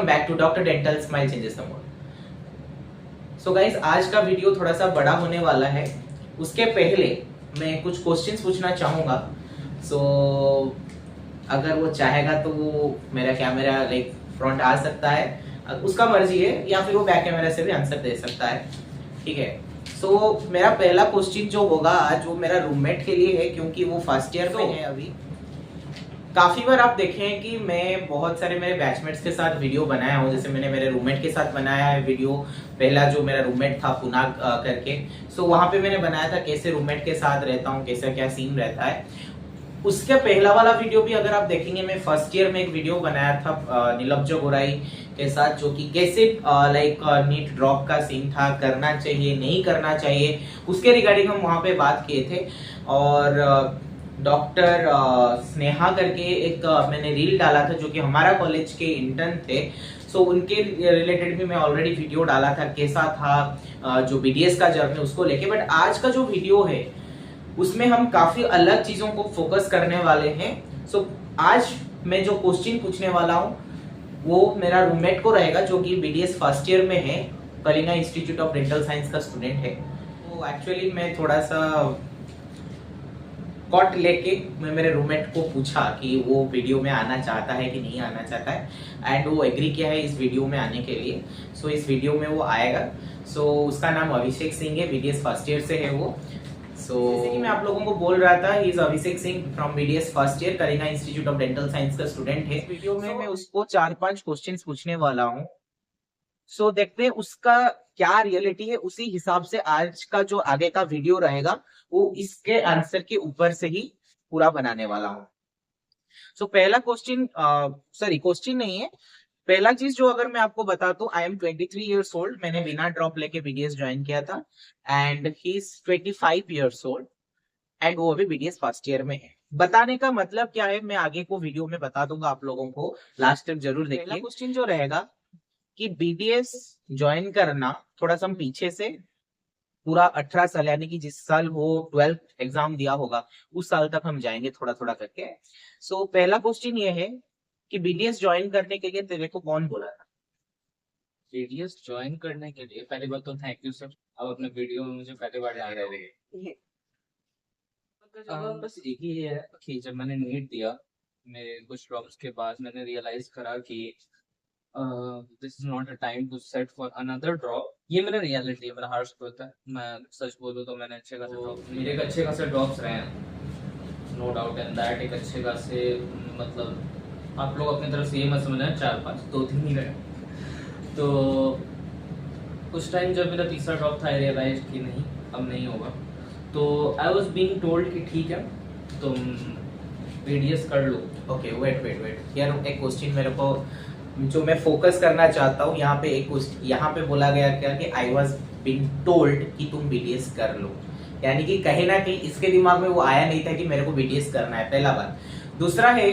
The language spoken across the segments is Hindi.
Welcome back to doctor dental smile changes the mood. So guys, आज का वीडियो थोड़ा सा बड़ा होने वाला है। उसके पहले मैं कुछ क्वेश्चंस पूछना चाहूंगा। सो अगर वो चाहेगा तो वो मेरा कैमरा लाइक फ्रंट आ सकता है, उसका मर्जी है, या फिर वो बैक कैमरा से भी आंसर दे सकता है। ठीक है। सो मेरा पहला क्वेश्चन जो होगा आज, वो मेरा रूममेट के लिए है, क्योंकि वो फर्स्ट ईयर में है अभी। काफी बार आप देखें कि मैं बहुत सारे मेरे बैचमेट्स के साथ वीडियो बनाया हूँ। जैसे मैंने मेरे रूममेट के साथ बनाया है वीडियो, पहला जो मेरा रूममेट था पुना करके। सो वहां पे मैंने बनाया था कैसे रूममेट के साथ रहता हूँ, कैसा क्या सीन रहता है। उसके पहला वाला वीडियो भी अगर आप देखेंगे, मैं फर्स्ट ईयर में एक वीडियो बनाया था नीलब्ज गोराई के साथ, जो कि कैसे लाइक नीट ड्रॉप का सीन था, करना चाहिए नहीं करना चाहिए, उसके रिगार्डिंग हम वहां पे बात किए थे। और डॉक्टर स्नेहा करके एक मैंने रील डाला था, जो कि हमारा कॉलेज के इंटर्न थे। सो उनके रिलेटेड भी मैं ऑलरेडी वीडियो डाला था, कैसा था जो बीडीएस का जर्नी उसको लेके। बट आज का जो वीडियो है उसमें हम काफी अलग चीजों को फोकस करने वाले हैं। सो आज मैं जो क्वेश्चन पूछने वाला हूँ वो मेरा रूममेट को रहेगा, जो कि बीडीएस फर्स्ट ईयर में है, Kalinga institute of dental science का स्टूडेंट है। तो एक्चुअली मैं थोड़ा सा कॉट लेके मैं मेरे रूममेट को पूछा कि वो वीडियो में आना चाहता है कि नहीं आना चाहता है, एंड वो एग्री किया है इस वीडियो में आने के लिए। सो इस वीडियो में वो आएगा। सो उसका नाम अभिषेक सिंह है, बीडीएस फर्स्ट ईयर से है वो। जैसे कि मैं आप लोगों को बोल रहा था, he is Abhishek Singh from BDS first year, Kalinga institute of dental science का स्टूडेंट है। इस वीडियो में मैं उसको 4-5 क्वेश्चंस पूछने वाला हूँ। सो देखते हैं उसका क्या रियलिटी है, उसी हिसाब से आज का जो आगे का वीडियो रहेगा वो इसके आंसर के ऊपर से ही पूरा बनाने वाला हूँ। सो पहला क्वेश्चन, सॉरी क्वेश्चन नहीं है, पहला चीज जो अगर मैं आपको बता दूं, आई एम 23 ईयर्स ओल्ड। मैंने बिना ड्रॉप लेके बीडीएस ज्वाइन किया था, and he is 25 years old, and वो अभी बीडीएस फर्स्ट ईयर में है। बताने का मतलब क्या है, मैं आगे को वीडियो में बता दूंगा आप लोगों को, लास्ट तक जरूर देखिए। पहला क्वेश्चन जो रहेगा कि बीडीएस ज्वाइन करना, थोड़ा सा हम पीछे से पूरा 18 साल, यानी कि जिस साल वो 12th एग्जाम दिया होगा उस साल तक हम जाएंगे थोड़ा थोड़ा करके। सो पहला क्वेश्चन ये है कि बीडीएस ज्वाइन करने के लिए तेरे को कौन बोला था? बीडीएस ज्वाइन करने के लिए पहली बात तो थैंक यू सर, आप अपने वीडियो में मुझे पहली बार डाल रहे हैं। बस एक ही है कि जब मैंने नीट दिया, मेरे कुछ ड्रॉप्स के बाद मैंने रियलाइज करा कि this is not a time to set for another drop. ये मेरा रियलिटी है, मेरा हार्श होता है। मैं सच बोलूँ तो मैंने अच्छे खासे ड्रॉप, मेरे एक अच्छे खासे ड्रॉप्स रहे हैं, नो डाउट इन दैट। एक अच्छे खासे मतलब आप लोग अपनी तरफ से ये मत समझना 4-5, 2-3 ही रहे। तो उस टाइम जब मेरा तीसरा ड्रॉप था, आई रियलाइज कि नहीं अब नहीं होगा। तो आई वॉज बीइंग टोल्ड कि ठीक है तुम बीडीएस कर लो। ओके, वेट यार, एक क्वेश्चन मेरे को जो मैं फोकस करना चाहता हूँ यहाँ पे, यहाँ पे बोला गया क्या कि आई वॉज बीइंग टोल्ड कि तुम बीडीएस कर लो, यानी कि कहीं ना कहीं इसके दिमाग में वो आया नहीं था कि मेरे को बीडीएस करना है, पहला बात। दूसरा है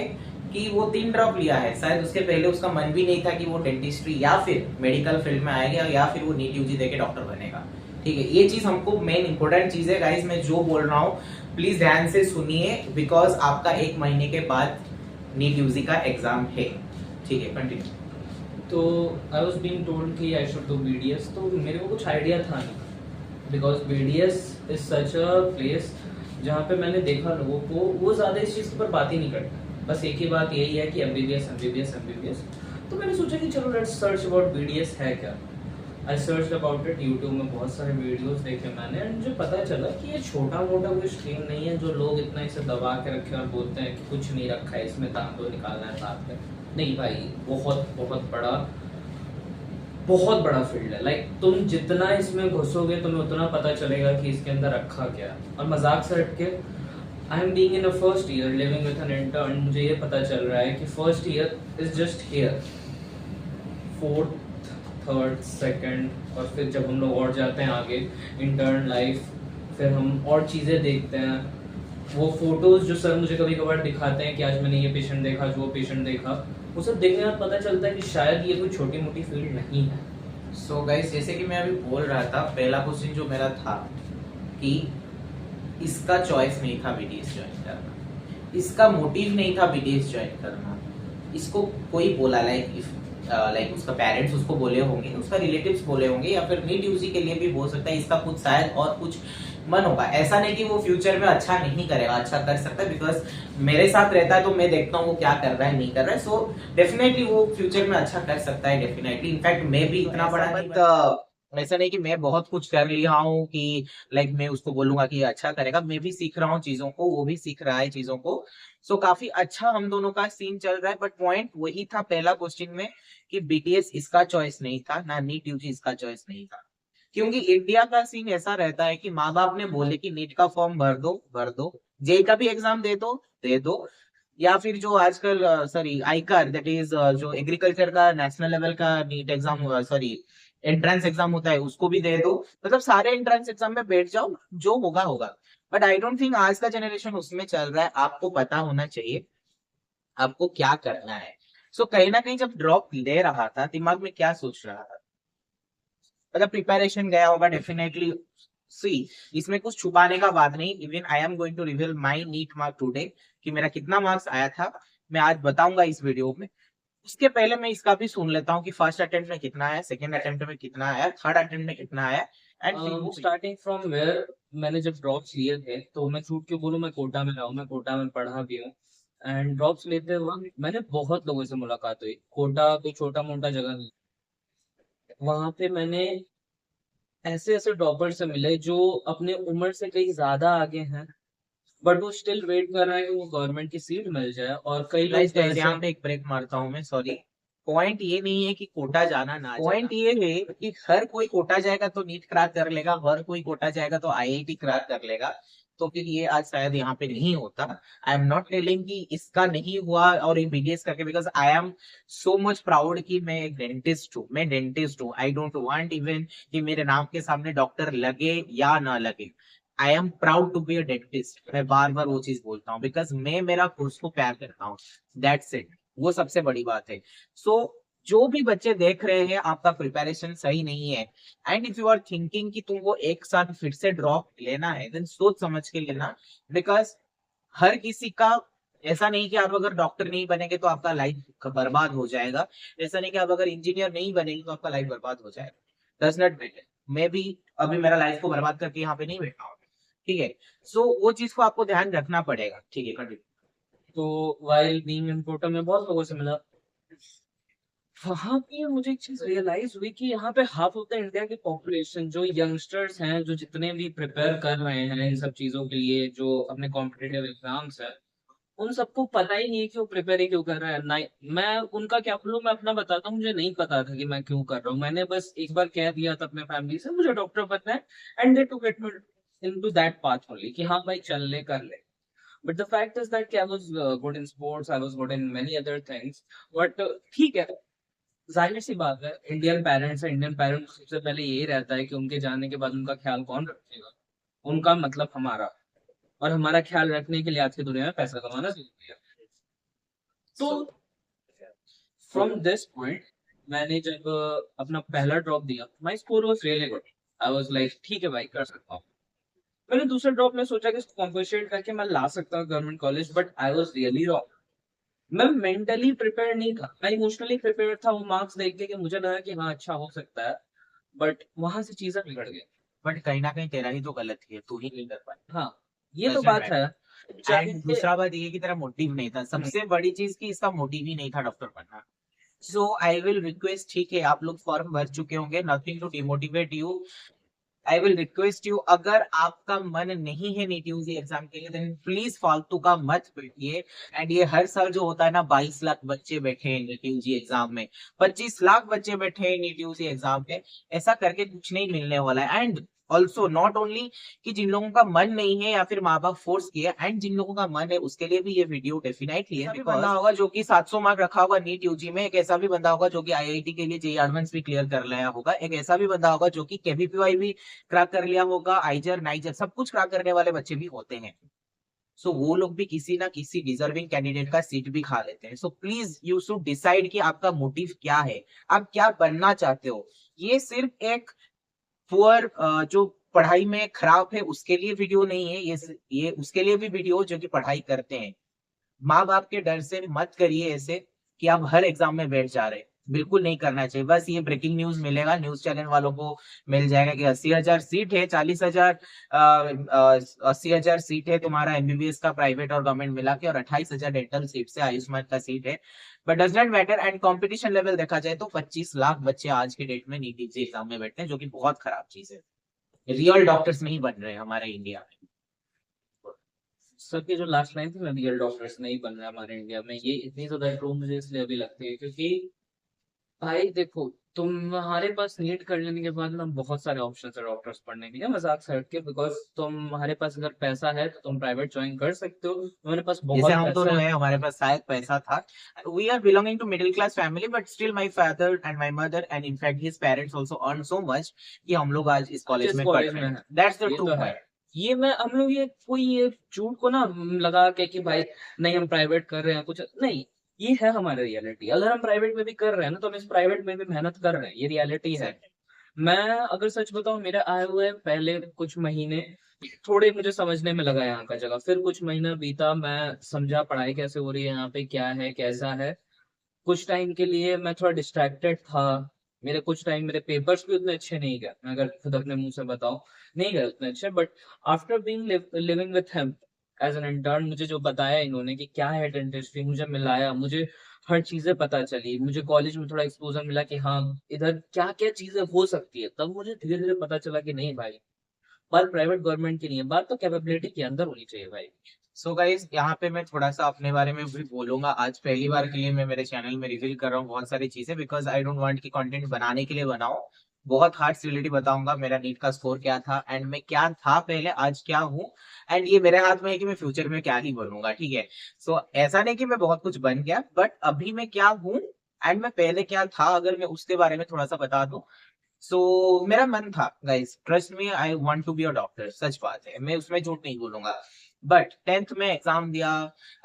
कि वो 3 ड्रॉप लिया है, शायद उसके पहले उसका मन भी नहीं था कि वो डेंटिस्ट्री या फिर मेडिकल फील्ड में आएगा, या फिर वो नीट यूजी देके डॉक्टर बनेगा। ठीक है, ये चीज हमको मेन इंपॉर्टेंट चीज है गाइस। मैं जो बोल रहा हूँ प्लीज ध्यान से सुनिए, बिकॉज आपका 1 महीने के बाद नीट यूजी का एग्जाम है। ठीक है, कंटिन्यू। तो आई वॉज बीइंग टोल्ड कि आई शुड डू बीडीएस, तो मेरे को कुछ आइडिया था नहीं, because BDS is such a place जहाँ पे मैंने देखा लोगों को वो ज़्यादा इस चीज़ पर बात ही नहीं करते, बस एक ही बात यही है कि एमबीबीएस एमबीबीएस एमबीबीएस। तो मैंने सोचा कि चलो लेट्स सर्च अबाउट बीडीएस है क्या। I search about it, YouTube में बहुत सारे वीडियोस देखे मैंने, एंड मुझे पता चला कि ये छोटा मोटा कोई स्ट्रीम नहीं है जो लोग इतना इसे दबा के रखे और बोलते हैं कि कुछ नहीं रखा है इसमें, दाम तो निकालना है साथ में। नहीं भाई, बहुत बहुत बड़ा फील्ड है। लाइक तुम जितना इसमें घुसोगे तुम्हें उतना पता चलेगा कि इसके अंदर रखा क्या। और मजाक से हट के, I am being in a first year living with N intern, मुझे ये पता चल रहा है कि first year is just here, 4th, 3rd, 2nd, और फिर जब हम लोग और जाते हैं आगे इंटर्न लाइफ, फिर हम और चीज़ें देखते हैं। वो फोटोज जो सर मुझे कभी कभार दिखाते हैं कि आज मैंने ये पेशेंट देखा, आज वो पेशेंट देखा, वो सब देखने के बाद पता चलता है कि शायद ये कोई छोटी मोटी फील्ड नहीं है। सो गाइस, जैसे कि मैं अभी बोल रहा था, पहला क्वेश्चन जो मेरा था कि इसका चॉइस नहीं था बीडीएस ज्वाइन करना, इसका मोटिव नहीं था बीडीएस ज्वाइन करना, इसको कोई बोला लाइक लाइक उसका पेरेंट्स उसको बोले होंगे, उसका रिलेटिव्स बोले होंगे, या फिर नीट यूजी के लिए भी हो सकता है, इसका कुछ शायद और कुछ मन होगा। ऐसा नहीं कि वो फ्यूचर में अच्छा नहीं करेगा, अच्छा कर सकता है, बिकॉज मेरे साथ रहता है तो मैं देखता हूँ वो क्या कर रहा है नहीं कर रहा है। सो डेफिनेटली वो फ्यूचर में अच्छा कर सकता है, डेफिनेटली। इनफैक्ट मैं भी इतना बड़ा नहीं, ऐसा नहीं कि मैं बहुत कुछ कर लिया हूँ कि लाइक मैं उसको बोलूंगा कि अच्छा करेगा। मैं भी सीख रहा हूँ चीजों को, वो भी सीख रहा है चीजों को। सो काफी अच्छा हम दोनों का सीन चल रहा है। बट पॉइंट वही था पहला क्वेश्चन में कि बीटीएस इसका चॉइस नहीं था, ना नीट यूजी इसका चॉइस नहीं था। क्योंकि इंडिया का सीन ऐसा रहता है कि माँ बाप ने बोले कि नीट का फॉर्म भर दो, जेई का भी एग्जाम दे दो, या फिर जो आजकल सॉरी आईकार, दैट इज जो एग्रीकल्चर का नेशनल लेवल का NEET exam, sorry entrance exam होता है, उसको भी दे दो। मतलब सारे एंट्रेंस एग्जाम में बैठ जाओ, जो होगा होगा। बट आई डोंट थिंक आज का जनरेशन उसमें चल रहा है। आपको पता होना चाहिए आपको क्या करना है। सो कहीं ना कहीं जब ड्रॉप ले रहा था, दिमाग में क्या सोच रहा था? मतलब प्रिपरेशन गया होगा डेफिनेटली। सी, इसमें कुछ छुपाने का बात नहीं। Even I am going to reveal my NEET mark today, कि मेरा कितना मार्क्स आया था, मैं आज बताऊंगा इस वीडियो में। उसके पहले मैं इसका भी सुन लेता हूँ कि फर्स्ट अटेम्प्ट में कितना आया, सेकंड अटेम्प्ट में कितना आया, थर्ड अटेम्प्ट में कितना आया, एंड स्टार्टिंग फ्रॉम वेयर मैंने जब ड्रॉप्स लिए थे, तो मैं झूठ क्यों बोलूं, मैं कोटा में रहा हूँ, मैं कोटा में पढ़ा भी हूँ। एंड ड्रॉप्स लेते वक्त मैंने बहुत लोगों से मुलाकात हुई। कोटा कोई छोटा मोटा जगह नहीं, वहां पे मैंने ऐसे ऐसे ड्रॉपर से मिले जो अपने उम्र से कहीं ज्यादा आगे हैं, बट वो स्टिल वेट कर रहे हैं कि वो गवर्नमेंट की सीट मिल जाए। और कई लोग तो ऐसे, यहाँ पे एक ब्रेक मारता हूँ मैं, सॉरी। पॉइंट ये नहीं है कि कोटा जाना ना, पॉइंट ये है कि हर कोई कोटा जाएगा तो नीट क्रैक कर लेगा, हर कोई कोटा जाएगा तो आईआईटी क्रैक कर लेगा। तो फिर ये आज शायद यहाँ पे नहीं होता। आई एम नॉट टेलिंग कि इसका नहीं हुआ और बीडीएस करके, because I am so much proud कि मैं एक डेंटिस्ट हूँ, मैं डेंटिस्ट हूँ। आई डोंट वांट इवन कि मेरे नाम के सामने डॉक्टर लगे या ना लगे। I am proud to be a dentist. मैं बार बार वो चीज बोलता हूँ, बिकॉज मैं मेरा कोर्स को प्यार करता हूँ। दैट्स इट, वो सबसे बड़ी बात है। सो जो भी बच्चे देख रहे हैं आपका प्रिपरेशन सही नहीं है, and if you are thinking कि तुमको एक साथ फिर से ड्रॉप लेना है, देन सोच समझ के लेना। बिकॉज हर किसी का ऐसा नहीं कि आप अगर डॉक्टर नहीं बनेंगे तो आपका लाइफ बर्बाद हो जाएगा, ऐसा नहीं कि आप अगर इंजीनियर नहीं बनेंगे तो आपका लाइफ बर्बाद हो जाएगा। Does not matter. मैं भी अभी मेरा लाइफ को बर्बाद करके यहाँ पे नहीं बैठा हूँ, ठीक है। सो वो चीज को आपको ध्यान रखना पड़ेगा, ठीक है, कंटिन्यू। तो वाइल बीइंग इन कोटा में बहुत लोगों से मिला। वहां पे मुझे एक चीज रियलाइज हुई कि यहाँ पे हाफ ऑफ द इंडिया की पॉपुलेशन, जो यंगस्टर्स हैं, जो जितने भी प्रिपेयर कर रहे हैं इन सब चीजों के लिए, जो अपने कॉम्पिटिटिव एग्जाम्स है, उन सबको पता ही नहीं है कि वो प्रिपेयर ही क्यों कर रहा है। ना मैं उनका क्या बोलूं, मैं अपना बताता हूँ, मुझे नहीं पता था कि मैं क्यों कर रहा हूँ। मैंने बस एक बार कह दिया था अपने फैमिली से मुझे डॉक्टर बनना है, and they took it into that path only कि हाँ भाई चल ले कर ले। But the fact is that कि I was good in sports, I was good in many other things. बट ठीक है, जाहिर सी बात है, इंडियन पेरेंट्स है, इंडियन पेरेंट्स सबसे पहले यही रहता है कि उनके जाने के बाद उनका ख्याल कौन रखेगा। उनका मतलब हमारा, और हमारा ख्याल रखने के लिए आज की दुनिया में पैसा कमाना जरूरी है। तो फ्रॉम दिस पॉइंट मैंने जब अपना पहला ड्रॉप दिया, my score was really good. I was like ठीक है भाई कर सकता हूँ। मैंने दूसरे ड्रॉप में सोचा कि इसको कॉम्पोजिट करके मैं ला सकता हूँ government college, but I was really wrong. मैं मेंटली प्रिपेयर नहीं था, मैं इमोशनली प्रिपेयर था। वो मार्क्स देख के कि मुझे लगा कि हाँ अच्छा हो सकता है, बट वहां से चीजें बिगड़ गई। बट कहीं ना कहीं तेरा ही तो गलत है, तू ही नहीं कर पाया। हाँ, ये तो बात है। एंड दूसरा बात ये कि तेरा मोटिव नहीं था, सबसे बड़ी चीज कि इसका मोटिव ही नहीं था डॉक्टर बनना। सो आई विल रिक्वेस्ट, ठीक है आप लोग फॉर्म भर चुके होंगे, nothing to demotivate you. I will request you, अगर आपका मन नहीं है नीट यूजी एग्जाम के लिए, देन प्लीज फालतू का मत बैठिए। एंड ये हर साल जो होता है ना, 22 लाख बच्चे बैठे हैं नीट यूजी एग्जाम में, 25 लाख बच्चे बैठे हैं नीट यूजी एग्जाम में, ऐसा करके कुछ नहीं मिलने वाला है। एंड ऑल्सो नॉट ओनली कि जिन लोगों का मन नहीं है या फिर माँ बाप फोर्स किया, एंड जिन लोगों का मन है उसके लिए भी ये वीडियो डेफिनेटली है। बंदा होगा जो कि 700 मार्क रखा होगा नीट यूजी में, एक ऐसा भी बंदा होगा जो कि आईआईटी के लिए जेईई एडवांस भी क्लियर कर लिया होगा, एक ऐसा भी बंदा होगा जो कि केवीपीवाई भी क्रैक कर लिया होगा, आइजर नाइजर सब कुछ क्रैक करने वाले बच्चे भी होते हैं। सो वो लोग भी किसी ना किसी डिजर्विंग कैंडिडेट का सीट भी खा लेते हैं। So please you should decide कि आपका मोटिव क्या है, आप क्या बनना चाहते हो। ये सिर्फ एक पुअर जो पढ़ाई में खराब है उसके लिए वीडियो नहीं है, ये उसके लिए भी वीडियो जो कि पढ़ाई करते हैं। माँ बाप के डर से मत करिए ऐसे कि आप हर एग्जाम में बैठ जा रहे हैं। बिल्कुल नहीं करना चाहिए। बस ये ब्रेकिंग न्यूज मिलेगा, न्यूज चैनल वालों को मिल जाएगा कि 80,000 सीट है, 40,000 80,000 सीट है तुम्हारा एमबीबीएस का प्राइवेट और गवर्नमेंट मिला के, और 28,000 डेंटल सीट से आयुष्मान का सीट है। But does not matter. And competition level देखा जाए तो 25 लाख बच्चे आज के डेट में नीट एग्जाम में बैठते हैं, जो कि बहुत खराब चीज है। रियल डॉक्टर्स नहीं बन रहे हमारे इंडिया में। सर की जो लास्ट लाइन थी ना, रियल डॉक्टर्स नहीं बन रहा हमारे इंडिया में, ये इतनी ज्यादा ट्रू मुझे इसलिए अभी लगती है क्योंकि भाई देखो, तुम्हारे पास नीट कर लेने के बाद ना बहुत सारे ऑप्शन है डॉक्टर्स पढ़ने के लिए, मजाक से हटके, बिकॉज तुम्हारे पास अगर पैसा है तो तुम प्राइवेट ज्वाइन कर सकते हो, तुम्हारे पास जैसे बहुत हम पैसा दोनों है। हैं, हमारे पास शायद पैसा था। We are belonging to middle class family, but still my father and my mother and in fact his parents also earn so much कि हम लोग आज इस कॉलेज जिस में पढ़ कॉलेज रहे में हैं। है, दैट्स द ये ट्रू तो है। पॉइंट। ये मैं हम लोग ये कोई ये झूठ को ना लगा के कि भाई नहीं हम प्राइवेट कर रहे हैं कुछ नहीं, ये है हमारी रियलिटी। अगर हम प्राइवेट में भी कर रहे हैं ना तो हम इस प्राइवेट में भी मेहनत कर रहे हैं, ये रियलिटी है। मैं अगर सच बताऊं, मेरे आए हुए पहले कुछ महीने थोड़े मुझे समझने में लगा यहाँ का जगह, फिर कुछ महीना बीता, मैं समझा पढ़ाई कैसे हो रही है यहाँ पे, क्या है कैसा है। कुछ टाइम के लिए मैं थोड़ा डिस्ट्रैक्टेड था, मेरे कुछ टाइम मेरे पेपर्स भी उतने अच्छे नहीं गए, मैं अगर खुद अपने मुंह से बताऊं, नहीं गए उतने अच्छे। But after being living with him as an intern, मुझे जो बताया इन्होंने कि क्या है डेंटिस्ट्री, मुझे मिलाया, मुझे हर चीजें पता चली, मुझे कॉलेज में थोड़ा एक्सपोजर मिला कि हाँ इधर क्या क्या चीजें हो सकती है, तब मुझे धीरे धीरे पता चला कि नहीं भाई, बात प्राइवेट गवर्नमेंट की नहीं है, बात तो कैपेबिलिटी के अंदर होनी चाहिए भाई। सो गाइज, यहाँ पे मैं थोड़ा सा अपने बारे में भी बोलूंगा। आज पहली बार के लिए मैं मेरे चैनल में रिवील कर रहा हूँ बहुत सारी चीजें, बिकॉज आई डोंट वांट कि कंटेंट बनाने के लिए बनाओ। बहुत हार्ड रियलिटी बताऊंगा, मेरा नीट का स्कोर क्या था, एंड मैं क्या था पहले, आज क्या हूँ। एंड ये मेरे हाथ में है कि मैं फ्यूचर में क्या ही बनूंगा, ठीक है। सो ऐसा नहीं कि मैं बहुत कुछ बन गया, बट अभी मैं क्या हूँ एंड मैं पहले क्या था, अगर मैं उसके बारे में थोड़ा सा बता दूं। मेरा मन था guys, trust me, I want to be a doctor, सच बात है, मैं उसमें झूठ नहीं बोलूंगा। बट 10th में एग्जाम दिया।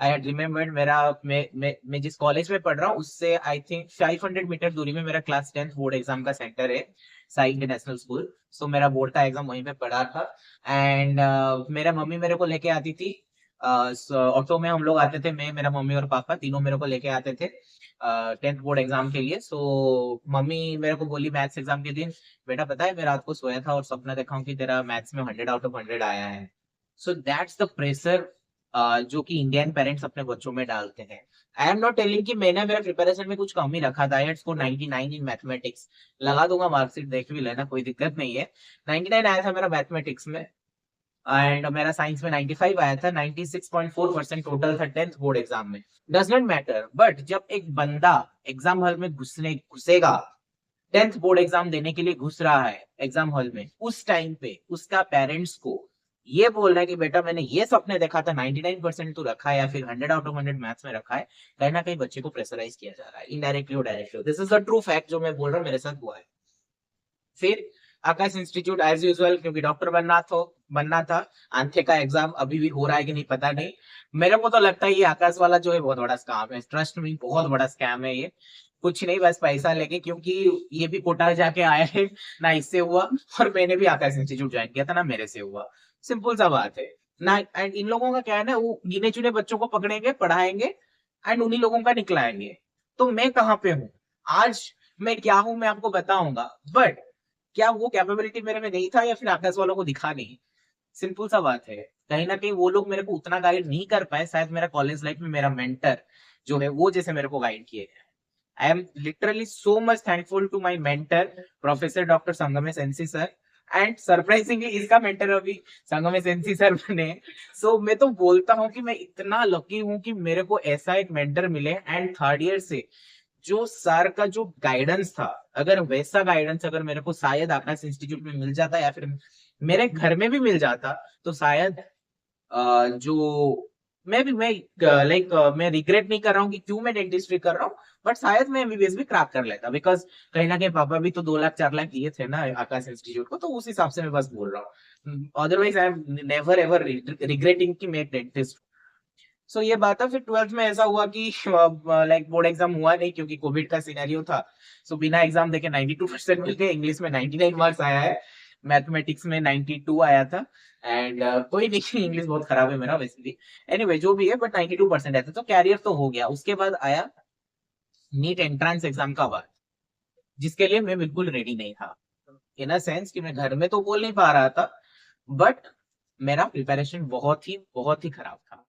आई हैड रिमेम्बर्ड मेरा, मैं जिस कॉलेज में पढ़ रहा हूँ उससे आई थिंक 500 मीटर दूरी में मेरा क्लास 10th बोर्ड एग्जाम का सेंटर है, साई इंटरनेशनल स्कूल। सो मेरा बोर्ड का एग्जाम वहीं पे पढ़ा था। एंड मेरा मम्मी मेरे को लेके आती थी। ऑटो में हम लोग आते थे, मैं, मेरा मम्मी और पापा तीनों मेरे को लेके आते थे 10th बोर्ड एग्जाम के लिए। मम्मी मेरे को बोली मैथ्स एग्जाम के दिन, बेटा पता है मैं रात को सोया था और सपना देखा हूँ कि तेरा मैथ्स में 100 आउट ऑफ 100 आया है। सो दैट्स द प्रेशर जो कि इंडियन पेरेंट्स अपने बच्चों में डालते हैं। आई एम नॉट टेलिंग कि मैंने मेरा प्रिपरेशन में कुछ कम ही रखा था। I had score 99 in mathematics. लगा दूंगा मार्कशीट, देख भी लेना, कोई दिक्कत नहीं है। 99 आया था मेरा मैथमेटिक्स में, एंड मेरा साइंस में 95 आया था। 96.4% टोटल था 10th बोर्ड एग्जाम में। डज नॉट मैटर, बट जब एक बंदा एग्जाम हॉल में घुसेगा, 10th बोर्ड एग्जाम देने के लिए घुस रहा है एग्जाम हॉल में, उस टाइम पे उसका पेरेंट्स को ये बोल रहा है कि बेटा मैंने ये सपने देखा था, 99% तो रखा है या फिर 100 आउट ऑफ 100 मैथ्स में रखा है, कहीं ना कहीं बच्चे को प्रेशराइज किया जा रहा है, इनडायरेक्टली और directly. This is the true fact जो मैं बोल रहा हूँ, मेरे साथ हुआ है। फिर आकाश इंस्टीट्यूट एज यूजुअल, क्योंकि डॉक्टर बनना था। आंथे का एग्जाम अभी भी हो रहा है कि नहीं पता नहीं। मेरे को तो लगता है ये आकाश वाला जो है बहुत बड़ा स्कैम है, ट्रस्ट मी, बहुत बड़ा स्कैम है ये। कुछ नहीं, बस पैसा लेके, क्योंकि ये भी कोटा जाके आया है ना, इससे हुआ। और मैंने भी आकाश इंस्टीट्यूट ज्वाइन किया था ना, मेरे से हुआ। सिंपल सा बात है ना। एंड इन लोगों का क्या है ना, वो गिने चुने बच्चों को पकड़ेंगे, पढ़ाएंगे, एंड उन्हीं लोगों का निकलाएंगे। तो मैं कहाँ पे हूँ आज, मैं क्या हूँ मैं आपको बताऊंगा। बट क्या वो कैपेबिलिटी मेरे में नहीं था या फिर आकाश वालों को दिखा नहीं? सिंपल सा बात है, कहीं ना कहीं वो लोग मेरे को उतना गाइड नहीं कर पाए। शायद मेरा कॉलेज लाइफ में मेरा मेंटर जो है वो जैसे मेरे को गाइड किए। I am literally so much thankful to my mentor professor doctor Sangmesh NC sir. And surprisingly इसका मेंटर अभी संगमेश एनसी सर बने। मैं तो बोलता हूँ कि मैं इतना लकी हूँ कि मेरे को ऐसा एक मेंटर मिले। एंड थर्ड ईयर से जो सर का जो गाइडेंस था, अगर वैसा गाइडेंस अगर मेरे को शायद आकाश इंस्टीट्यूट में मिल जाता या फिर मेरे घर में भी मिल जाता, तो शायद जो मैं लाइक मैं रिग्रेट नहीं कर रहा हूँ कि क्यों मैं डेंटिस्ट्री कर रहा हूँ, बट शायद मैं एमबीबीएस भी क्रैक कर लेता, बिकॉज कहीं ना कहीं पापा भी तो 2 लाख 4 लाख दिए थे ना आकाश इंस्टीट्यूट को, तो उस हिसाब से मैं बस बोल रहा हूँ। Otherwise I am never ever regretting कि मैं एक डेंटिस्ट। ये बात है। फिर 12th में ऐसा हुआ कि लाइक बोर्ड एग्जाम हुआ नहीं क्योंकि कोविड का सिनेरियो था। बिना एग्जाम देके 92% मिल गए। इंग्लिश में 99 मार्क्स आया है, मैथमेटिक्स में 92 आया था। एंड कोई नहीं, इंग्लिश बहुत खराब है मेरा वैसे भी। एनीवे जो भी है, बट 92% आया था, तो कैरियर तो हो गया। उसके बाद आया नीट एंट्रेंस एग्जाम का बात। जिसके लिए मैं बिल्कुल रेडी नहीं था। इन अ सेंस कि मैं घर में तो बोल नहीं पा रहा था, बट मेरा प्रिपरेशन बहुत ही खराब था।